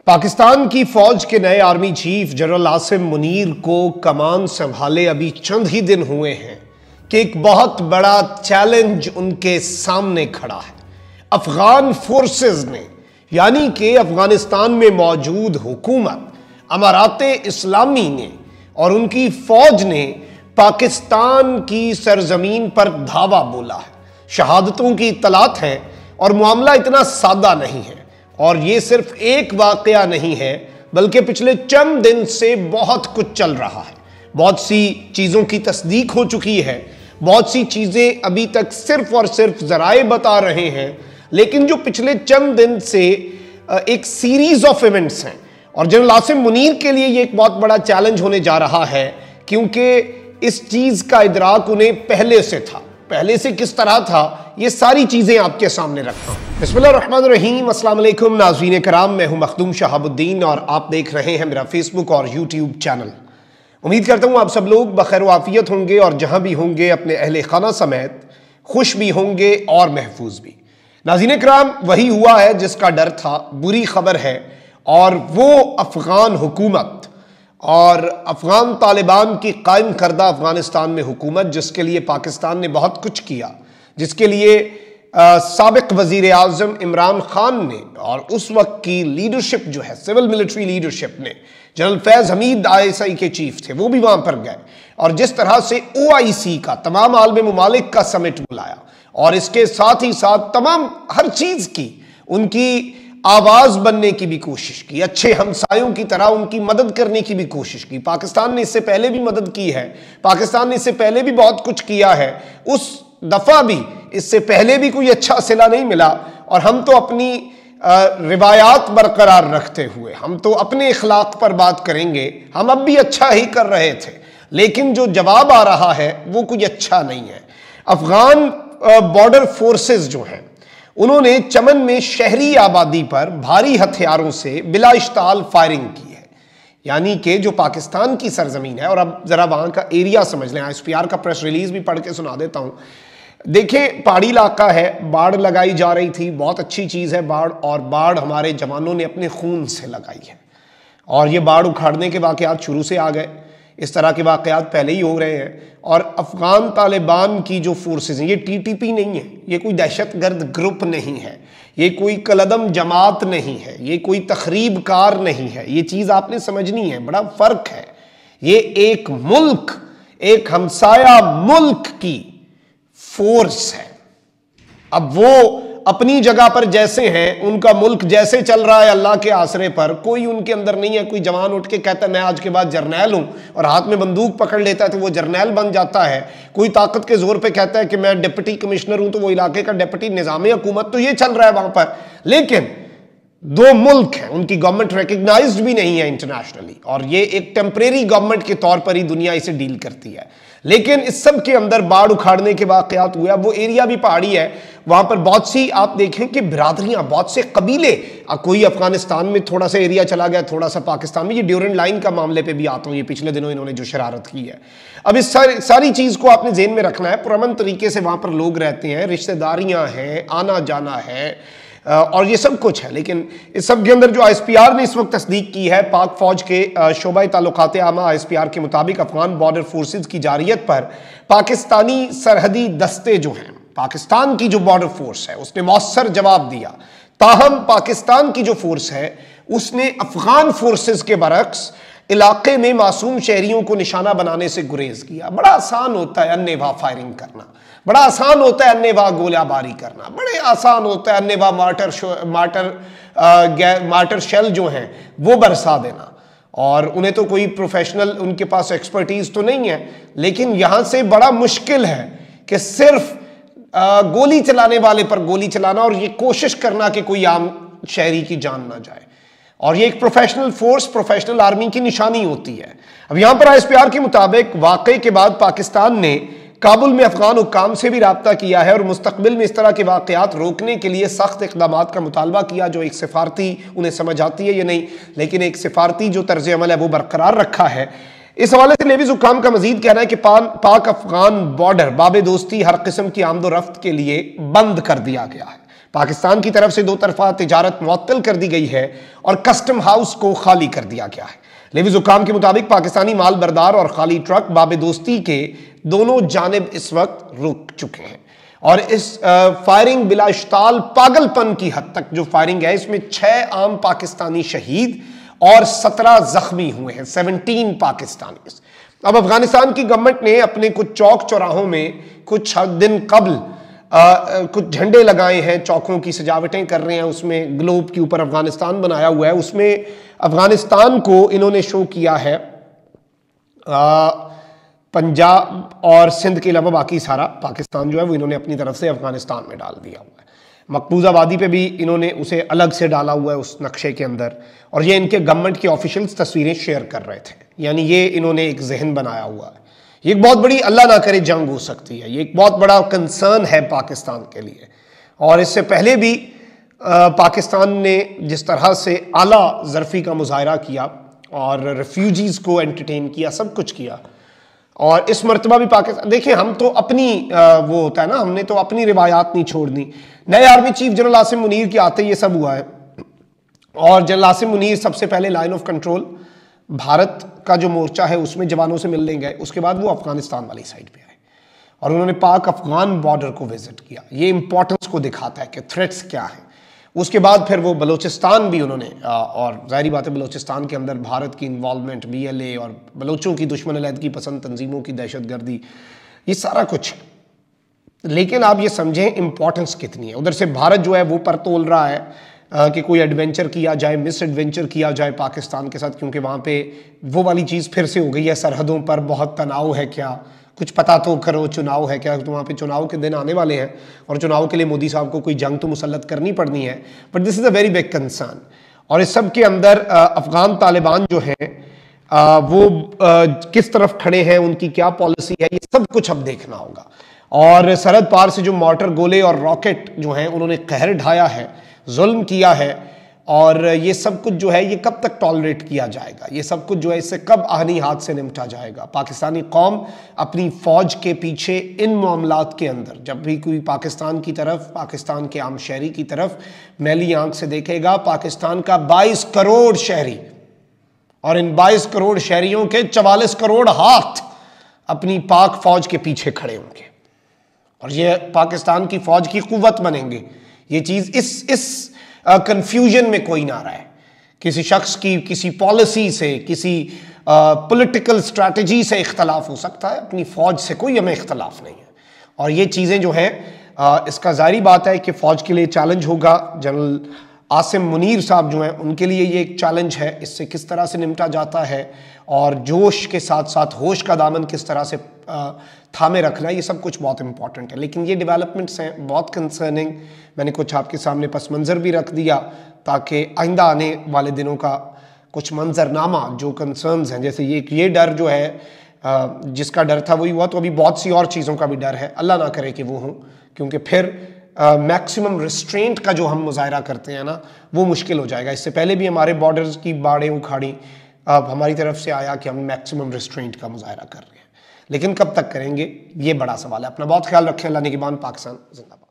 पाकिस्तान की फौज के नए army chief general Asim Munir को कमान संभाले अभी चंद ही दिन हुए हैं कि एक बहुत बड़ा चैलेंज उनके सामने खड़ा है। अफगान फोर्सेस ने यानी कि अफगानिस्तान में मौजूद हुकूमत अमाराते इस्लामी ने और उनकी फौज ने पाकिस्तान की सरजमीन पर धावा बोला है। शहादतों की इत्तलात है और मामला इतना सादा नहीं है। और ये सिर्फ एक वाकया नहीं है बल्कि पिछले चंद दिन से बहुत कुछ चल रहा है। बहुत सी चीज़ों की तस्दीक हो चुकी है, बहुत सी चीज़ें अभी तक सिर्फ और सिर्फ जराए बता रहे हैं, लेकिन जो पिछले चंद दिन से एक सीरीज ऑफ इवेंट्स हैं और जनरल आसिम मुनीर के लिए ये एक बहुत बड़ा चैलेंज होने जा रहा है, क्योंकि इस चीज़ का इदराक उन्हें पहले से था। पहले से किस तरह था, ये सारी चीज़ें आपके सामने रखता हूँ। बिस्मिल्लाहिर्रहमानिर्रहीम, अस्सलाम वालेकुम नाज़रीन कराम, मैं हूँ मखदूम शहाबुद्दीन और आप देख रहे हैं मेरा फेसबुक और यूट्यूब चैनल। उम्मीद करता हूँ आप सब लोग बखैर वाफियत होंगे और जहाँ भी होंगे अपने अहले खाना समेत खुश भी होंगे और महफूज भी। नाज़रीन कराम, वही हुआ है जिसका डर था, बुरी खबर है, और वो अफगान हुकूमत और अफगान तालिबान की कायम करदा अफगानिस्तान में हुकूमत, जिसके लिए पाकिस्तान ने बहुत कुछ किया, जिसके लिए साबिक वजीर आज़म इमरान खान ने और उस वक्त की लीडरशिप जो है सिविल मिलिट्री लीडरशिप ने, जनरल फैज़ हमीद ISI के चीफ थे, वो भी वहाँ पर गए और जिस तरह से OIC का तमाम आलम ममालिक का समिट बुलाया और इसके साथ ही साथ तमाम हर चीज़ की उनकी आवाज़ बनने की भी कोशिश की, अच्छे हमसायों की तरह उनकी मदद करने की भी कोशिश की। पाकिस्तान ने इससे पहले भी मदद की है, पाकिस्तान ने इससे पहले भी बहुत कुछ किया है, उस दफ़ा भी इससे पहले भी कोई अच्छा सिला नहीं मिला और हम तो अपनी रिवायात बरकरार रखते हुए, हम तो अपने इखलाक पर बात करेंगे, हम अब भी अच्छा ही कर रहे थे, लेकिन जो जवाब आ रहा है वो कोई अच्छा नहीं है। अफगान बॉर्डर फोर्सेस जो हैं उन्होंने चमन में शहरी आबादी पर भारी हथियारों से बिला इश्ताल फायरिंग की है, यानी कि जो पाकिस्तान की सरजमीन है। और अब जरा वहां का एरिया समझ लें, ISPR का प्रेस रिलीज भी पढ़ के सुना देता हूं। देखें, पहाड़ी इलाका है, बाढ़ लगाई जा रही थी, बहुत अच्छी चीज़ है बाढ़, और बाढ़ हमारे जवानों ने अपने खून से लगाई है और ये बाढ़ उखाड़ने के वाक़यात शुरू से आ गए। इस तरह के वाक़यात पहले ही हो रहे हैं। और अफ़गान तालिबान की जो फोर्सेस हैं, ये TTP नहीं है, ये कोई दहशतगर्द ग्रुप नहीं है, ये कोई कलदम जमात नहीं है, ये कोई तखरीब कार नहीं है। ये चीज़ आपने समझनी है, बड़ा फ़र्क है। ये एक मुल्क, एक हमसाया मुल्क की फोर्स है। अब वो अपनी जगह पर जैसे हैं, उनका मुल्क जैसे चल रहा है अल्लाह के आसरे पर, कोई उनके अंदर नहीं है। कोई जवान उठ के कहता है मैं आज के बाद जर्नैल हूं और हाथ में बंदूक पकड़ लेता है तो वो जर्नैल बन जाता है। कोई ताकत के जोर पे कहता है कि मैं डिप्टी कमिश्नर हूं तो वो इलाके का डिप्टी निजामी हुकूमत, तो ये चल रहा है वहां पर। लेकिन दो मुल्क हैं, उनकी गवर्नमेंट रिकग्नाइज्ड भी नहीं है इंटरनेशनली, और ये एक टेम्परेरी गवर्नमेंट के तौर पर ही दुनिया इसे डील करती है। लेकिन इस सब के अंदर बाढ़ उखाड़ने के वाकयात हुए। अब वो एरिया भी पहाड़ी है, वहां पर बहुत सी आप देखें कि बिरादरियां, बहुत से कबीले, कोई अफगानिस्तान में थोड़ा सा एरिया चला गया, थोड़ा सा पाकिस्तान में। ये ड्यूरेंट लाइन का मामले पे भी आता हूं, ये पिछले दिनों इन्होंने जो शरारत की है। अब इस सारी चीज को आपने जेहन में रखना है। पुरअमन तरीके से वहां पर लोग रहते हैं, रिश्तेदारियां हैं, आना जाना है और ये सब कुछ है। लेकिन इस सब के अंदर जो ISPR ने इस वक्त तस्दीक की है, पाक फौज के शोबा ताल्लुकात आमा ISPR के मुताबिक अफगान बॉर्डर फोर्सेज की जारियत पर पाकिस्तानी सरहदी दस्ते जो हैं, पाकिस्तान की जो बॉर्डर फोर्स है, उसने मौसर जवाब दिया। ताहम पाकिस्तान की जो फोर्स है उसने अफगान फोर्सेज के बरक्स इलाके में मासूम शहरियों को निशाना बनाने से गुरेज किया। बड़ा आसान होता है अन्नेवाह फायरिंग करना, बड़ा आसान होता है अन्नेवाह गोलाबारी करना, बड़े आसान होता है अन्नेवाह मार्टर शेल जो हैं वो बरसा देना। और उन्हें तो कोई प्रोफेशनल, उनके पास एक्सपर्टीज तो नहीं है, लेकिन यहां से बड़ा मुश्किल है कि सिर्फ गोली चलाने वाले पर गोली चलाना और ये कोशिश करना कि कोई आम शहरी की जान ना जाए। और ये एक प्रोफेशनल फोर्स, प्रोफेशनल आर्मी की निशानी होती है। अब यहां पर ISPR के मुताबिक वाकये के बाद पाकिस्तान ने काबुल में अफगान हुक्काम से भी राब्ता किया है और मुस्तकबिल में इस तरह के वाकयात रोकने के लिए सख्त इकदाम का मुतालबा किया। जो एक सिफारती, उन्हें समझ आती है ये नहीं, लेकिन एक सिफारती जो तर्ज अमल है वो बरकरार रखा है। इस हवाले से नेवीज हुक्काम का मजीद कहना है कि पाक अफगान बॉर्डर बाबे दोस्ती हर किस्म की आमदो रफ्त के लिए बंद कर दिया गया है। पाकिस्तान की तरफ से दो तरफा तिजारत मुअत्तल कर दी गई है और कस्टम हाउस को खाली कर दिया गया है। लेविस हुक्काम के मुताबिक पाकिस्तानी माल बरदार और खाली ट्रक बाबे दोस्ती के दोनों जानिब इस वक्त रुक चुके हैं और इस फायरिंग बिलाश्ताल पागलपन की हद तक जो फायरिंग है इसमें 6 आम पाकिस्तानी शहीद और 17 जख्मी हुए हैं, 17 पाकिस्तानी। अब अफगानिस्तान की गवर्नमेंट ने अपने कुछ चौक चौराहों में कुछ दिन कबल कुछ झंडे लगाए हैं, चौकों की सजावटें कर रहे हैं, उसमें ग्लोब के ऊपर अफगानिस्तान बनाया हुआ है, उसमें अफगानिस्तान को इन्होंने शो किया है। पंजाब और सिंध के अलावा बाकी सारा पाकिस्तान जो है वो इन्होंने अपनी तरफ से अफगानिस्तान में डाल दिया हुआ है। मकबूजा वादी पे भी इन्होंने उसे अलग से डाला हुआ है उस नक्शे के अंदर, और ये इनके गवर्नमेंट के ऑफिशियल्स तस्वीरें शेयर कर रहे थे, यानी ये इन्होंने एक जहन बनाया हुआ है। ये एक बहुत बड़ी, अल्लाह ना करे, जंग हो सकती है। ये एक बहुत बड़ा कंसर्न है पाकिस्तान के लिए। और इससे पहले भी पाकिस्तान ने जिस तरह से आला ज़रफ़ी का मुजाहरा किया और रेफ्यूजीज़ को एंटरटेन किया, सब कुछ किया, और इस मरतबा भी पाकिस्तान, देखिए हम तो अपनी वो होता है ना, हमने तो अपनी रिवायात नहीं छोड़नी। नए army chief general Asim Munir के आते ये सब हुआ है, और जनरल आसिम मुनीर सबसे पहले लाइन ऑफ कंट्रोल भारत का जो मोर्चा है उसमें जवानों से मिलने गए, उसके बाद वो अफगानिस्तान वाली साइड पे आए और उन्होंने पाक अफगान बॉर्डर को विजिट किया। ये इंपॉर्टेंस को दिखाता है कि थ्रेट्स क्या है। उसके बाद फिर वो बलूचिस्तान भी उन्होंने, और ज़ाहिर बात है बलूचिस्तान के अंदर भारत की इन्वॉल्वमेंट, BLA और बलोचों की दुश्मन अलहदगी पसंद तंजीमों की दहशतगर्दी, ये सारा कुछ है। लेकिन आप ये समझें इंपॉर्टेंस कितनी है। उधर से भारत जो है वो पर तोल रहा है कि कोई एडवेंचर किया जाए, मिस एडवेंचर किया जाए पाकिस्तान के साथ, क्योंकि वहाँ पे वो वाली चीज़ फिर से हो गई है, सरहदों पर बहुत तनाव है, क्या कुछ पता तो करो, चुनाव है क्या, तो वहाँ पे चुनाव के दिन आने वाले हैं और चुनाव के लिए मोदी साहब को कोई जंग तो मुसल्लत करनी पड़नी है। But this is a very big concern. और इस सब के अंदर अफगान तालिबान जो हैं वो किस तरफ खड़े हैं, उनकी क्या पॉलिसी है, ये सब कुछ अब देखना होगा। और सरहद पार से जो मॉर्टर, गोले और रॉकेट जो हैं उन्होंने कहर ढाया है, जुल्म किया है, और ये सब कुछ जो है ये कब तक टॉलरेट किया जाएगा, ये सब कुछ जो है इससे कब आहनी हाथ से निपटा जाएगा। पाकिस्तानी कौम अपनी फ़ौज के पीछे इन मामलात के अंदर, जब भी कोई पाकिस्तान की तरफ, पाकिस्तान के आम शहरी की तरफ मैली आंख से देखेगा, पाकिस्तान का 22 करोड़ शहरी और इन 22 करोड़ शहरियों के 44 करोड़ हाथ अपनी पाक फ़ौज के पीछे खड़े होंगे और ये पाकिस्तान की फ़ौज की कुव्वत बनेंगे। ये चीज़ इस कंफ्यूजन में कोई ना रहे, किसी शख्स की किसी पॉलिसी से, किसी पॉलिटिकल स्ट्रैटेजी से इख्तलाफ हो सकता है, अपनी फ़ौज से कोई हमें इख्तलाफ नहीं है। और ये चीज़ें जो हैं इसका जारी बात है कि फ़ौज के लिए चैलेंज होगा। जनरल आसिम मुनीर साहब जो हैं उनके लिए ये एक चैलेंज है, इससे किस तरह से निपटा जाता है और जोश के साथ साथ होश का दामन किस तरह से थामे रखना है, ये सब कुछ बहुत इंपॉर्टेंट है। लेकिन ये डेवलपमेंट्स हैं बहुत कंसर्निंग। मैंने कुछ आपके सामने पस मंज़र भी रख दिया ताकि आइंदा आने वाले दिनों का कुछ मंजरनामा जो कंसर्न्स हैं, जैसे ये डर जो है जिसका डर था वही हुआ, तो अभी बहुत सी और चीज़ों का भी डर है, अल्लाह ना करे कि वो हों, क्योंकि फिर मैक्सिमम रिस्ट्रेंट का जो हम मुजाहरा करते हैं ना वो मुश्किल हो जाएगा। इससे पहले भी हमारे बॉर्डर्स की बाड़ें उखाड़ी, अब हमारी तरफ से आया कि हम मैक्सिमम रिस्ट्रेंट का मुजाहरा कर रहे हैं, लेकिन कब तक करेंगे ये बड़ा सवाल है। अपना बहुत ख्याल रखें। अल्लाह निगहबान। पाकिस्तान जिंदाबाद।